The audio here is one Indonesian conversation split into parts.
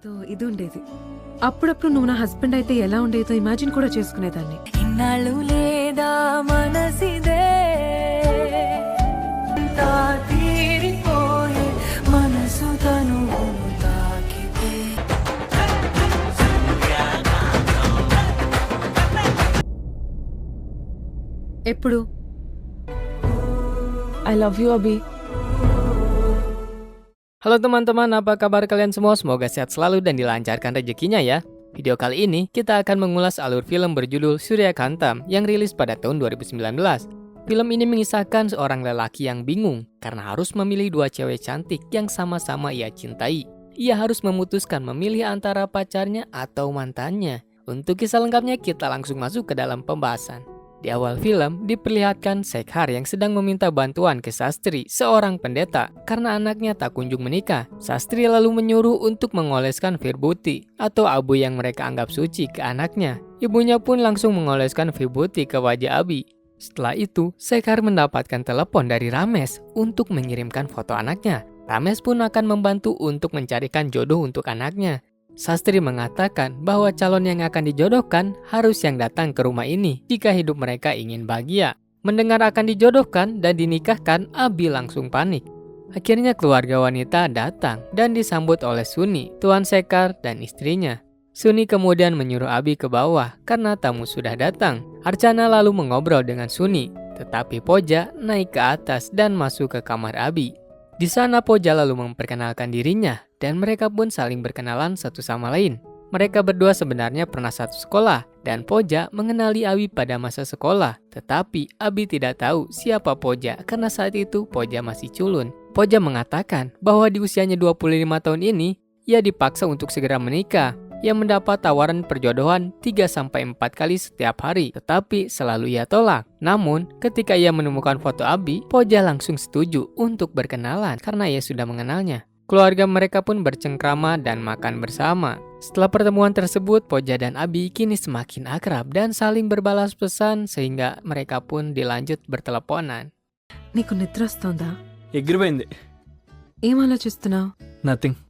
నాతో ఇది ఉండేది. అప్పుడప్పుడు నువ్వు నా హస్బెండ్ అయితే ఎలా ఉండేదో ఇమాజిన్ కూడా చేసుకునేదాన్ని. ఇన్నాళ్ళు లేదా మనసిదే తీరిపోయే మనసు తను తాకితే. ఎప్పుడు? I love you, Abi. Halo teman-teman, apa kabar kalian semua? Semoga sehat selalu dan dilancarkan rezekinya ya. Video kali ini kita akan mengulas alur film berjudul Surya Kantam yang rilis pada tahun 2019. Film ini mengisahkan seorang lelaki yang bingung karena harus memilih dua cewek cantik yang sama-sama ia cintai. Ia harus memutuskan memilih antara pacarnya atau mantannya. Untuk kisah lengkapnya kita langsung masuk ke dalam pembahasan. Di awal film, diperlihatkan Sekhar yang sedang meminta bantuan ke Sastri, seorang pendeta, karena anaknya tak kunjung menikah. Sastri lalu menyuruh untuk mengoleskan vibhuti, atau abu yang mereka anggap suci, ke anaknya. Ibunya pun langsung mengoleskan vibhuti ke wajah Abi. Setelah itu, Sekhar mendapatkan telepon dari Ramesh untuk mengirimkan foto anaknya. Ramesh pun akan membantu untuk mencarikan jodoh untuk anaknya. Sastri mengatakan bahwa calon yang akan dijodohkan harus yang datang ke rumah ini jika hidup mereka ingin bahagia. Mendengar akan dijodohkan dan dinikahkan, Abi langsung panik. Akhirnya keluarga wanita datang dan disambut oleh Suni, Tuan Sekhar dan istrinya. Suni kemudian menyuruh Abi ke bawah karena tamu sudah datang. Archana lalu mengobrol dengan Suni, tetapi Poja naik ke atas dan masuk ke kamar Abi. Di sana Poja lalu memperkenalkan dirinya dan mereka pun saling berkenalan satu sama lain. Mereka berdua sebenarnya pernah satu sekolah dan Poja mengenali Abi pada masa sekolah. Tetapi Abi tidak tahu siapa Poja karena saat itu Poja masih culun. Poja mengatakan bahwa di usianya 25 tahun ini ia dipaksa untuk segera menikah. Ia mendapat tawaran perjodohan 3-4 kali setiap hari, tetapi selalu ia tolak. Namun, ketika ia menemukan foto Abi, Poja langsung setuju untuk berkenalan karena ia sudah mengenalnya. Keluarga mereka pun bercengkrama dan makan bersama. Setelah pertemuan tersebut, Poja dan Abi kini semakin akrab dan saling berbalas pesan sehingga mereka pun dilanjut berteleponan. నీకు నిద్ర వస్తోందా? ఎగిరిపోయింది. ఏం ఆలోచిస్తున్నావు? నథింగ్.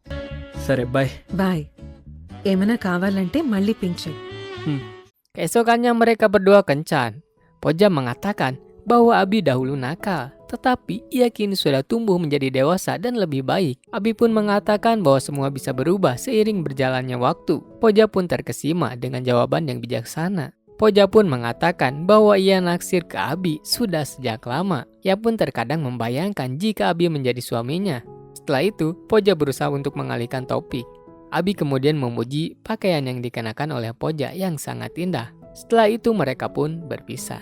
సరే bye. Bye. ఏమైనా కావాలంటే మళ్ళీ పింక్ చెయ్. Keesokannya mereka berdua kencan. Poja mengatakan bahwa Abi dahulu nakal, tetapi ia kini sudah tumbuh menjadi dewasa dan lebih baik. Abi pun mengatakan bahwa semua bisa berubah seiring berjalannya waktu. Poja pun terkesima dengan jawaban yang bijaksana. Poja pun mengatakan bahwa ia naksir ke Abi sudah sejak lama. Ia pun terkadang membayangkan jika Abi menjadi suaminya. Setelah itu, Poja berusaha untuk mengalihkan topik. Abi kemudian memuji pakaian yang dikenakan oleh Poja yang sangat indah. Setelah itu mereka pun berpisah.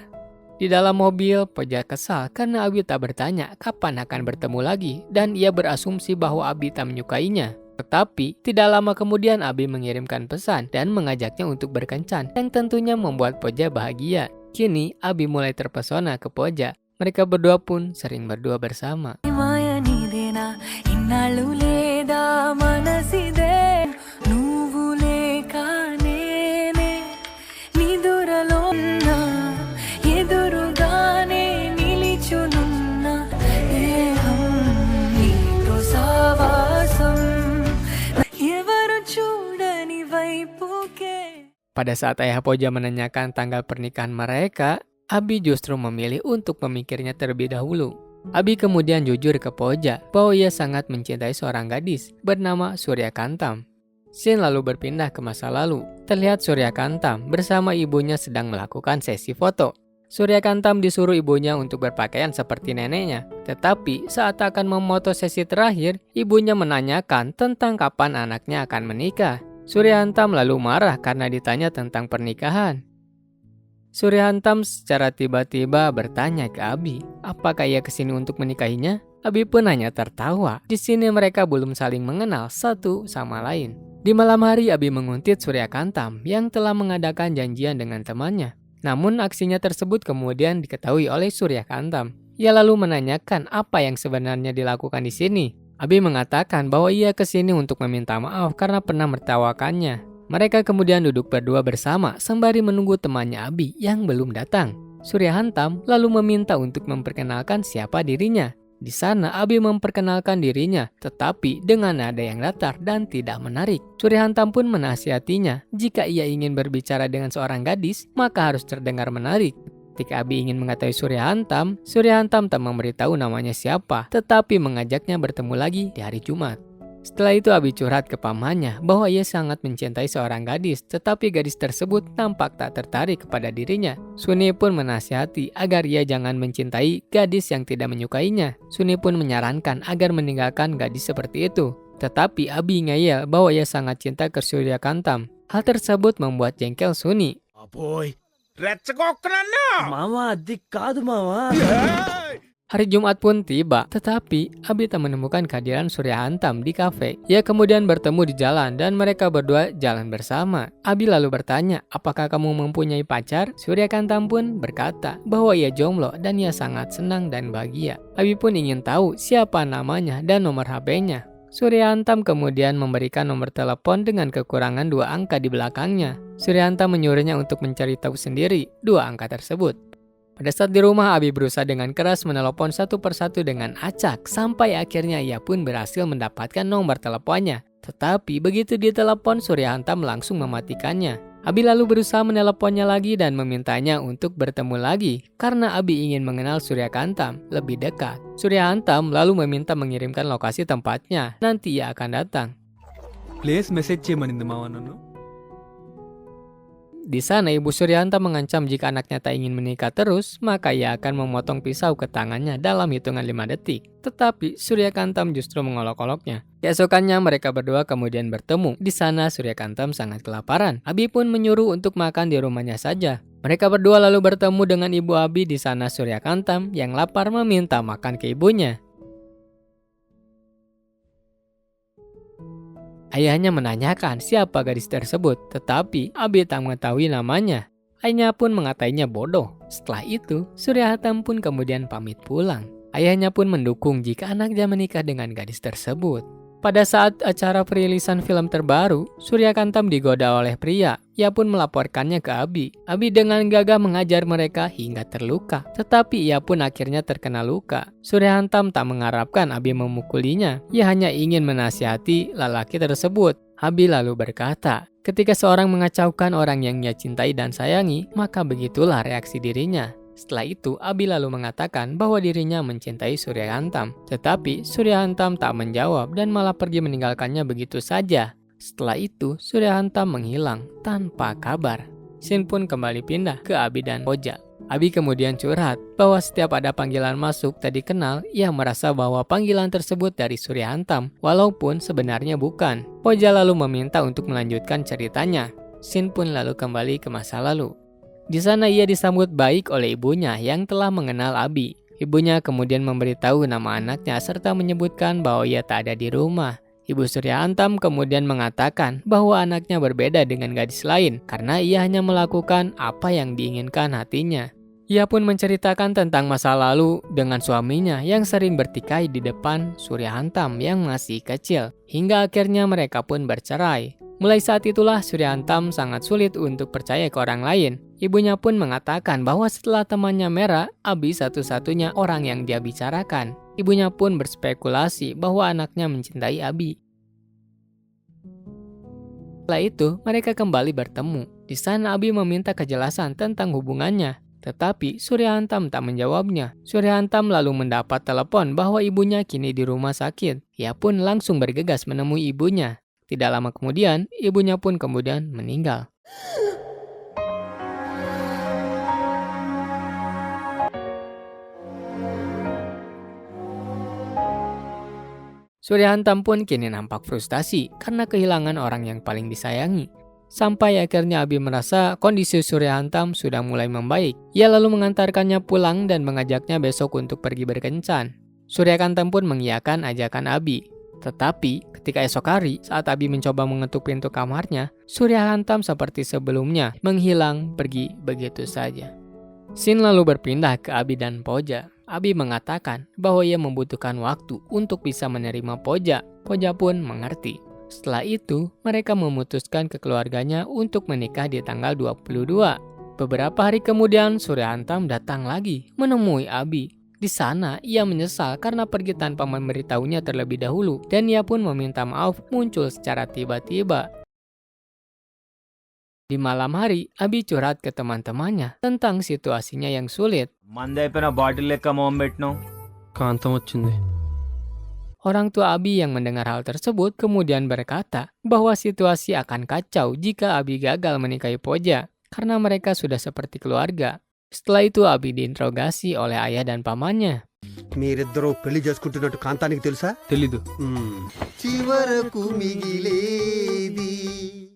Di dalam mobil, Poja kesal karena Abi tak bertanya kapan akan bertemu lagi dan ia berasumsi bahwa Abi tak menyukainya. Tetapi, tidak lama kemudian Abi mengirimkan pesan dan mengajaknya untuk berkencan yang tentunya membuat Poja bahagia. Kini, Abi mulai terpesona ke Poja. Mereka berdua pun sering berdua bersama. మాయ నీదేనా ఇన్నాళ్ళు లేదా మనసిదే నువ్వు లేక నేనే నిదురలో ఉన్నా ఎదురుగానే నిలిచునున్నా దేహం నీతో సావాసం ఎవరు చూడని వైపుకే. Pada saat ayah Poja menanyakan tanggal pernikahan mereka, Abi justru memilih untuk memikirnya terlebih dahulu. Abi kemudian jujur ke Poja bahwa ia sangat mencintai seorang gadis bernama Surya Kantam. Scene lalu berpindah ke masa lalu. Terlihat Surya Kantam bersama ibunya sedang melakukan sesi foto. Surya Kantam disuruh ibunya untuk berpakaian seperti neneknya. Tetapi saat akan memoto sesi terakhir, ibunya menanyakan tentang kapan anaknya akan menikah. Surya Kantam lalu marah karena ditanya tentang pernikahan. Surya Kantam secara tiba-tiba bertanya ke Abi, apakah ia kesini untuk menikahinya? Abi pun hanya tertawa. Di sini mereka belum saling mengenal satu sama lain. Di malam hari, Abi menguntit Surya Kantam yang telah mengadakan janjian dengan temannya. Namun aksinya tersebut kemudian diketahui oleh Surya Kantam. Ia lalu menanyakan apa yang sebenarnya dilakukan di sini. Abi mengatakan bahwa ia kesini untuk meminta maaf karena pernah mertawakannya. Mereka kemudian duduk berdua bersama sembari menunggu temannya Abi yang belum datang. Surya Kantam lalu meminta untuk memperkenalkan siapa dirinya. Di sana Abi memperkenalkan dirinya, tetapi dengan nada yang datar dan tidak menarik. Suryahantam pun menasihatinya, jika ia ingin berbicara dengan seorang gadis, maka harus terdengar menarik. Ketika Abi ingin mengetahui Suryahantam tak memberitahu namanya siapa, tetapi mengajaknya bertemu lagi di hari Jumat. Setelah itu Abi curhat ke pamannya bahwa ia sangat mencintai seorang gadis, tetapi gadis tersebut tampak tak tertarik kepada dirinya. Suni pun menasihati agar ia jangan mencintai gadis yang tidak menyukainya. Suni pun menyarankan agar meninggalkan gadis seperti itu. Tetapi Abi ngeyel bahwa ia sangat cinta ke Suryakantam. Hal tersebut membuat jengkel Suni. Aboy, రెచ్చగొక్కనన్నా మావా అది కాదు మావా. Hari Jumat pun tiba, tetapi Abi tak menemukan kehadiran Suryahantam di kafe. Ia kemudian bertemu di jalan dan mereka berdua jalan bersama. Abi lalu bertanya, apakah kamu mempunyai pacar? Suryakantam pun berkata bahwa ia jomblo dan ia sangat senang dan bahagia. Abi pun ingin tahu siapa namanya dan nomor HP-nya. Suryahantam kemudian memberikan nomor telepon dengan kekurangan 2 angka di belakangnya. Suryahantam menyuruhnya untuk mencari tahu sendiri 2 angka tersebut. Pada saat di rumah, Abi berusaha dengan keras menelepon satu persatu dengan acak, sampai akhirnya ia pun berhasil mendapatkan nomor teleponnya. Tetapi begitu ditelepon, Suryahantam langsung mematikannya. Abi lalu berusaha meneleponnya lagi dan memintanya untuk bertemu lagi, karena Abi ingin mengenal Suryakantam lebih dekat. Suryahantam lalu meminta mengirimkan lokasi tempatnya, nanti ia akan datang. Place message చేయమనింది మావా నన్ను. Di sana ibu Suryahantam mengancam jika anaknya tak ingin menikah terus, maka ia akan memotong pisau ke tangannya dalam hitungan 5 detik. Tetapi Suryakantam justru mengolok-oloknya. Keesokannya mereka berdua kemudian bertemu. Di sana Suryakantam sangat kelaparan. Abi pun menyuruh untuk makan di rumahnya saja. Mereka berdua lalu bertemu dengan ibu Abi. Di sana Suryakantam yang lapar meminta makan ke ibunya. Ayahnya menanyakan siapa gadis tersebut, tetapi Abi tak mengetahui namanya. Ayahnya pun mengatainya bodoh. Setelah itu, Suryahantam pun kemudian pamit pulang. Ayahnya pun mendukung jika anaknya menikah dengan gadis tersebut. Pada saat acara perilisan film terbaru, Suryakantam digoda oleh pria. Ia pun melaporkannya ke Abi. Abi dengan gagah mengajar mereka hingga terluka. Tetapi ia pun akhirnya terkena luka. Suryahantam tak mengharapkan Abi memukulinya. Ia hanya ingin menasihati lelaki tersebut. Abi lalu berkata, ketika seorang mengacaukan orang yang ia cintai dan sayangi, maka begitulah reaksi dirinya. Setelah itu, Abi lalu mengatakan bahwa dirinya mencintai Suryahantam. Tetapi Suryahantam tak menjawab dan malah pergi meninggalkannya begitu saja. Setelah itu, Suryahantam menghilang tanpa kabar. Scene pun kembali pindah ke Abi dan Poja. Abi kemudian curhat bahwa setiap ada panggilan masuk tak dikenal, ia merasa bahwa panggilan tersebut dari Suryahantam, walaupun sebenarnya bukan. Poja lalu meminta untuk melanjutkan ceritanya. Scene pun lalu kembali ke masa lalu. Di sana ia disambut baik oleh ibunya yang telah mengenal Abi. Ibunya kemudian memberitahu nama anaknya serta menyebutkan bahwa ia tak ada di rumah. Ibu Suryahantam kemudian mengatakan bahwa anaknya berbeda dengan gadis lain karena ia hanya melakukan apa yang diinginkan hatinya. Ia pun menceritakan tentang masa lalu dengan suaminya yang sering bertikai di depan Suryahantam yang masih kecil. Hingga akhirnya mereka pun bercerai. Mulai saat itulah Suryahantam sangat sulit untuk percaya ke orang lain. Ibunya pun mengatakan bahwa setelah temannya merah, Abi satu-satunya orang yang dia bicarakan. Ibunya pun berspekulasi bahwa anaknya mencintai Abi. Setelah itu, mereka kembali bertemu. Di sana Abi meminta kejelasan tentang hubungannya. Tetapi Suryahantam tak menjawabnya. Suryahantam lalu mendapat telepon bahwa ibunya kini di rumah sakit. Ia pun langsung bergegas menemui ibunya. Tidak lama kemudian, ibunya pun kemudian meninggal. Suryahantam pun kini nampak frustasi karena kehilangan orang yang paling disayangi. Sampai akhirnya Abi merasa kondisi Suryahantam sudah mulai membaik. Ia lalu mengantarkannya pulang dan mengajaknya besok untuk pergi berkencan. Suryakantam pun mengiyakan ajakan Abi. Tetapi ketika esok hari saat Abi mencoba mengetuk pintu kamarnya, Suryahantam seperti sebelumnya menghilang pergi begitu saja. Scene lalu berpindah ke Abi dan Poja. Abi mengatakan bahwa ia membutuhkan waktu untuk bisa menerima Poja. Poja pun mengerti. Setelah itu, mereka memutuskan ke keluarganya untuk menikah di tanggal 22. Beberapa hari kemudian, Suryahantam datang lagi menemui Abi. Di sana, ia menyesal karena pergi tanpa memberitahunya terlebih dahulu, dan ia pun meminta maaf muncul secara tiba-tiba. Di malam hari, Abi curhat ke teman-temannya tentang situasinya yang sulit. మంది అయిపోయిన బాటిల్ లెక్క మొహం పెట్టినావు. కాంతం వచ్చింది. Orang tua Abi yang mendengar hal tersebut kemudian berkata bahwa situasi akan kacau jika Abi gagal menikahi Poja, karena mereka sudah seperti keluarga. Setelah itu Abi diinterogasi oleh ayah dan pamannya. మీరిద్దరూ పెళ్లి చేసుకుంటున్నట్టు కాంతానికి తెలుసా? తెలీదు. చివరకు మిగిలేది.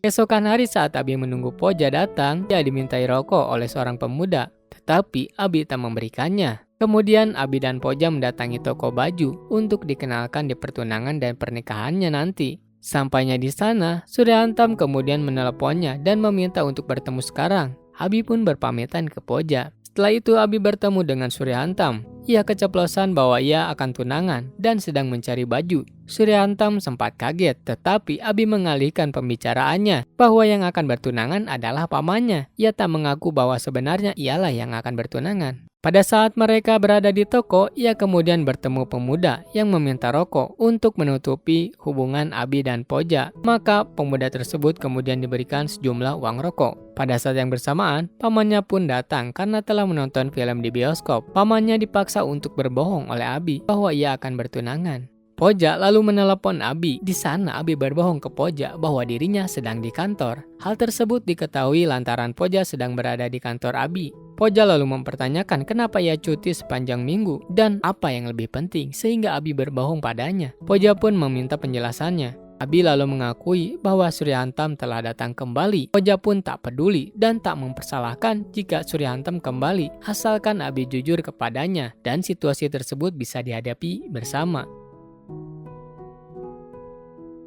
Keesokan hari saat Abi menunggu Poja datang, dia dimintai rokok oleh seorang pemuda, tetapi Abi tak memberikannya. Kemudian Abi dan Poja mendatangi toko baju untuk dikenalkan di pertunangan dan pernikahannya nanti. Sampainya di sana, Suryantam kemudian meneleponnya dan meminta untuk bertemu sekarang. Abi pun berpamitan ke Poja. Setelah itu Abi bertemu dengan Suryantam. Ia keceplosan bahwa ia akan tunangan dan sedang mencari baju. Suryantam sempat kaget, tetapi Abi mengalihkan pembicaraannya bahwa yang akan bertunangan adalah pamannya. Ia tak mengaku bahwa sebenarnya ialah yang akan bertunangan. Pada saat mereka berada di toko, ia kemudian bertemu pemuda yang meminta rokok untuk menutupi hubungan Abi dan Poja. Maka pemuda tersebut kemudian diberikan sejumlah uang rokok. Pada saat yang bersamaan, pamannya pun datang karena telah menonton film di bioskop. Pamannya dipaksa untuk berbohong oleh Abi bahwa ia akan bertunangan. Poja lalu menelepon Abi. Di sana Abi berbohong ke Poja bahwa dirinya sedang di kantor. Hal tersebut diketahui lantaran Poja sedang berada di kantor Abi. Poja lalu mempertanyakan kenapa ia cuti sepanjang minggu dan apa yang lebih penting sehingga Abi berbohong padanya. Poja pun meminta penjelasannya. Abi lalu mengakui bahwa Suryantam telah datang kembali. Poja pun tak peduli dan tak mempersalahkan jika Suryantam kembali, asalkan Abi jujur kepadanya dan situasi tersebut bisa dihadapi bersama.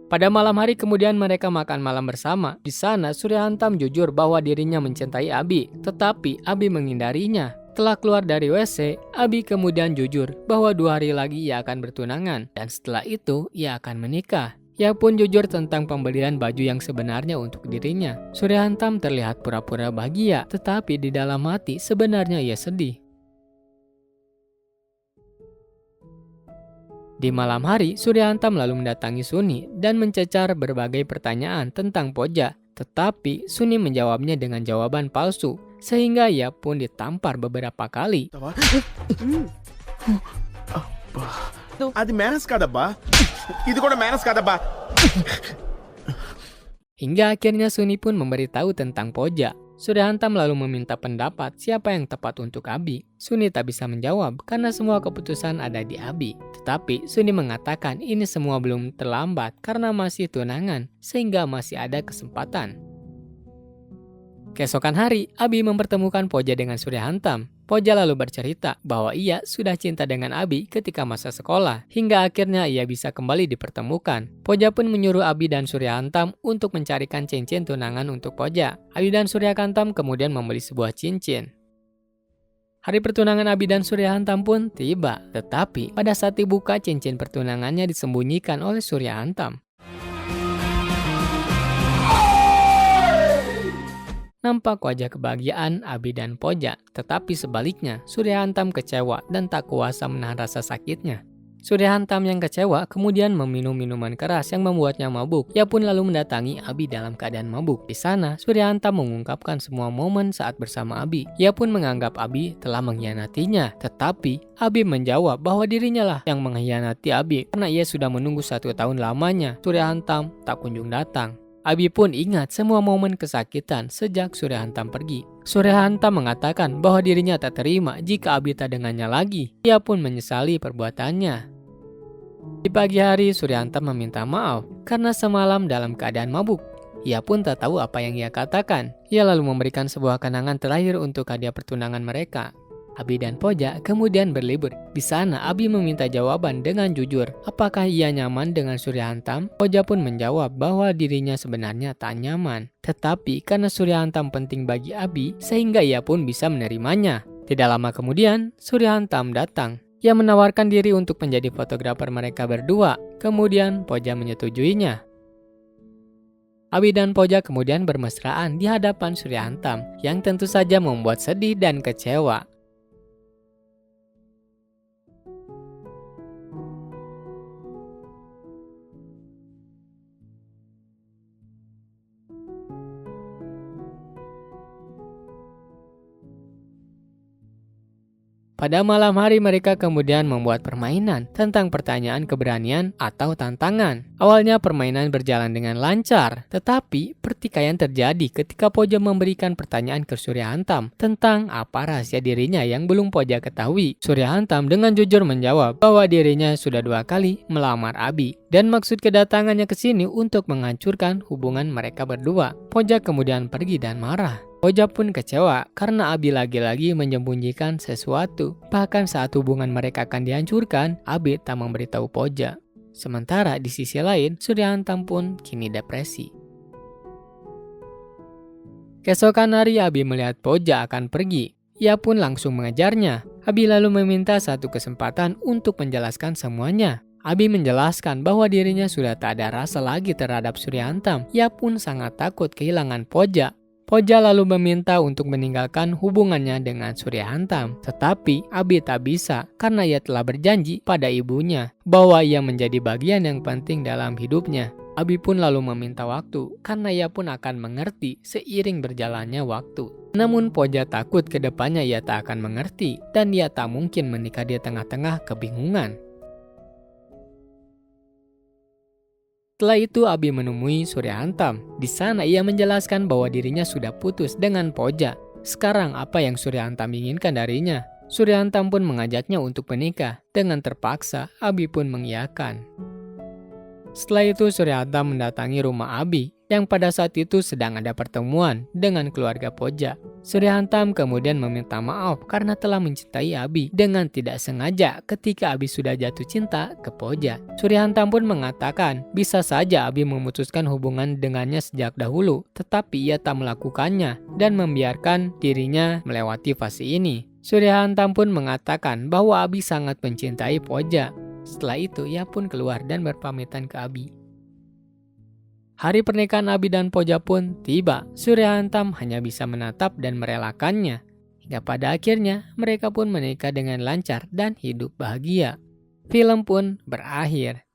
Pada malam hari kemudian mereka makan malam bersama. Di sana Suryantam jujur bahwa dirinya mencintai Abi, tetapi Abi menghindarinya. Setelah keluar dari WC, Abi kemudian jujur bahwa 2 hari lagi ia akan bertunangan dan setelah itu ia akan menikah. Ia pun jujur tentang pembelian baju yang sebenarnya untuk dirinya. Suryantam terlihat pura-pura bahagia, tetapi di dalam hati sebenarnya ia sedih. Di malam hari, Suryantam lalu mendatangi Suni dan mencecar berbagai pertanyaan tentang Poja. Tetapi Suni menjawabnya dengan jawaban palsu, sehingga ia pun ditampar beberapa kali. అది మేనస్ కాదబ్బా, ఇది కూడా మేనస్ కాదబ్బా. Hingga akhirnya Suni pun memberitahu tentang Poja. Suryantam lalu meminta pendapat siapa yang tepat untuk Abi. Suni tak bisa menjawab karena semua keputusan ada di Abi. Tetapi Suni mengatakan ini semua belum terlambat karena masih tunangan, sehingga masih ada kesempatan. Keesokan hari, Abi mempertemukan Poja dengan Suryantam. Poja lalu bercerita bahwa ia sudah cinta dengan Abi ketika masa sekolah, hingga akhirnya ia bisa kembali dipertemukan. Poja pun menyuruh Abi dan Suryantam untuk mencarikan cincin tunangan untuk Poja. Abi dan Suryantam kemudian membeli sebuah cincin. Hari pertunangan Abi dan Suryantam pun tiba, tetapi pada saat dibuka cincin pertunangannya disembunyikan oleh Suryantam. Nampak wajah kebahagiaan Abi dan Poja, tetapi sebaliknya Suryantam kecewa dan tak kuasa menahan rasa sakitnya. Suryantam yang kecewa kemudian meminum minuman keras yang membuatnya mabuk. Ia pun lalu mendatangi Abi dalam keadaan mabuk. Di sana Suryantam mengungkapkan semua momen saat bersama Abi. Ia pun menganggap Abi telah mengkhianatinya, tetapi Abi menjawab bahwa dirinya lah yang mengkhianati Abi karena ia sudah menunggu 1 tahun lamanya. Suryantam tak kunjung datang. Abi pun ingat semua momen kesakitan sejak Suryantam pergi. Suryantam mengatakan bahwa dirinya tak terima jika Abi tak dengannya lagi. Ia pun menyesali perbuatannya. Di pagi hari, Suryantam meminta maaf karena semalam dalam keadaan mabuk. Ia pun tak tahu apa yang ia katakan. Ia lalu memberikan sebuah kenangan terakhir untuk hadiah pertunangan mereka. Abi dan Poja kemudian berlibur. Di sana Abi meminta jawaban dengan jujur. Apakah ia nyaman dengan Suryantam? Poja pun menjawab bahwa dirinya sebenarnya tak nyaman. Tetapi karena Suryantam penting bagi Abi, sehingga ia pun bisa menerimanya. Tidak lama kemudian, Suryantam datang. Ia menawarkan diri untuk menjadi fotografer mereka berdua. Kemudian Poja menyetujuinya. Abi dan Poja kemudian bermesraan di hadapan Suryantam, yang tentu saja membuat sedih dan kecewa. Pada malam hari mereka kemudian membuat permainan tentang pertanyaan keberanian atau tantangan. Awalnya permainan berjalan dengan lancar, tetapi pertikaian terjadi ketika Poja memberikan pertanyaan ke Surya Hantam tentang apa rahasia dirinya yang belum Poja ketahui. Surya Hantam dengan jujur menjawab bahwa dirinya sudah 2 kali melamar Abi dan maksud kedatangannya ke sini untuk menghancurkan hubungan mereka berdua. Poja kemudian pergi dan marah. Poja pun kecewa karena Abi lagi-lagi menyembunyikan sesuatu. Bahkan saat hubungan mereka akan dihancurkan, Abi tak memberitahu Poja. Sementara di sisi lain, Surya Hantam pun kini depresi. Keesokan hari Abi melihat Poja akan pergi. Ia pun langsung mengejarnya. Abi lalu meminta satu kesempatan untuk menjelaskan semuanya. Abi menjelaskan bahwa dirinya sudah tak ada rasa lagi terhadap Surya Hantam. Ia pun sangat takut kehilangan Poja. Poja lalu meminta untuk meninggalkan hubungannya dengan Surya Hantam. Tetapi Abi tak bisa karena ia telah berjanji pada ibunya bahwa ia menjadi bagian yang penting dalam hidupnya. Abi pun lalu meminta waktu karena ia pun akan mengerti seiring berjalannya waktu. Namun Poja takut ke depannya ia tak akan mengerti dan ia tak mungkin menikah di tengah-tengah kebingungan. Setelah itu Abi menemui Surya Hantam. Di sana ia menjelaskan bahwa dirinya sudah putus dengan Poja. Sekarang apa yang Surya Hantam inginkan darinya? Surya Hantam pun mengajaknya untuk menikah. Dengan terpaksa Abi pun mengiyakan. Setelah itu Surya Hantam mendatangi rumah Abi yang pada saat itu sedang ada pertemuan dengan keluarga Poja. Surya Hantam kemudian meminta maaf karena telah mencintai Abi dengan tidak sengaja ketika Abi sudah jatuh cinta ke Poja. Surya Hantam pun mengatakan bisa saja Abi memutuskan hubungan dengannya sejak dahulu, tetapi ia tak melakukannya dan membiarkan dirinya melewati fase ini. Surya Hantam pun mengatakan bahwa Abi sangat mencintai Poja. Setelah itu ia pun keluar dan berpamitan ke Abi. Hari pernikahan Abi dan Poja pun tiba. Surya Hantam hanya bisa menatap dan merelakannya. Hingga pada akhirnya mereka pun menikah dengan lancar dan hidup bahagia. Film pun berakhir.